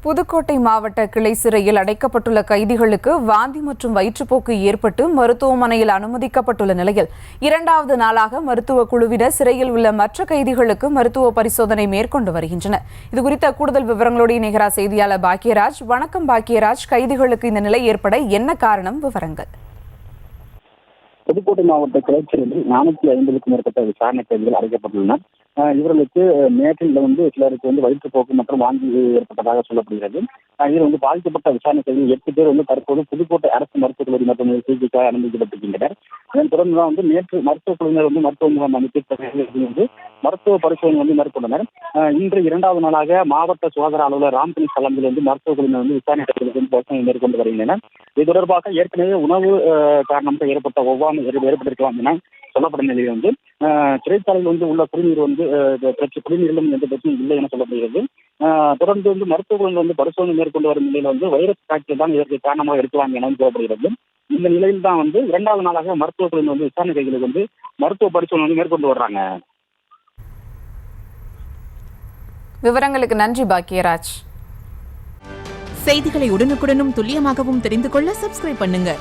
புதுக்கோட்டை மாவட்ட கிளை சிறையில் அடைக்கப்பட்டுள்ள கைதிகளுக்கு வாந்தி மற்றும் வயிற்றுப்போக்கு ஏற்பட்டு மருத்துவமனையில் அனுமதிக்கப்பட்டுள்ள நிலையில் இரண்டாவது நாளாக மருத்துவ குழுவினர் சிறையில் உள்ள மற்ற கைதிகளுக்கு மருத்துவ பரிசோதனை மேற்கொண்டு வருகின்றனர். இதுகுறித்த கூடுதல் விவரங்களோடு இணைகிறார் செய்தியாளர் பாக்கியராஜ். வணக்கம் பாக்கியராஜ். கைதிகளுக்கு இந்த நிலை ஏற்பட என்ன காரணம்? விவரங்கள். புதுக்கோட்டை மாவட்ட கிளை சிறையில் 450க்கும் மேற்பட்ட விசாரணை கைதிகள் அடைக்கப்பட்டுள்ளனர். இவர்களுக்கு நேற்றில் சிலருக்கு வயிற்றுப்போக்கு மற்றும் வாந்தி ஏற்பட்டதாக சொல்லப்படுகிறது. இதில் பாதிக்கப்பட்ட விசாரணை கைதிகள் 8 பேர் தற்போது புதுக்கோட்டை அரசு மருத்துவக் கல்லூரி மருத்துவமனையில் சிகிச்சைக்காக அனுமதிக்கப்பட்டிருக்கின்றனர். அதன் தொடர்ந்து தான் நேற்று மருத்துவக் குழுவினர் மருத்துவ முகாம் அமைத்து மருத்துவ பரிசோதனை மேற்கொண்டனர். இன்று இரண்டாவது நாளாக மாவட்ட சுகாதார அலுவலர் ராம்கணேஷ் தலைமையில் மருத்துவக் குழுவினர் விசாரணை கைதிகளுக்கு பரிசோதனை மேற்கொண்டு வருகின்றனர். இது தொடர்பாக ஏற்கனவே உணவு காரணமாக ஏற்பட்ட ஒவ்வாமை ஏற்பட்டிருக்கலாம் என சொல்லப்படும் நிலையில் சிறைச்சாலையில் உள்ள குடிநீரிலும் எந்த பிரச்சனையும் இல்லை என சொல்லப்படுகிறது. தொடர்ந்து மருத்துவ குழுவினர் பரிசோதனை மேற்கொண்டு வரும் நிலையில் வைரஸ் காய்ச்சல் தான் இதற்கு காரணமாக இருக்கலாம் என சொல்லப்படுகிறது. இந்த நிலையில் தான் இரண்டாவது நாளாக மருத்துவ குழுவினர் விசாரணை கைதிகளுக்கு மருத்துவ பரிசோதனை மேற்கொண்டு வர்றாங்க. விவரங்களுக்கு நன்றி பாக்கியராஜ். செய்திகளை உடனுக்குடனும் துல்லியமாகவும் தெரிந்து கொள்ள சப்ஸ்கிரைப் பண்ணுங்க.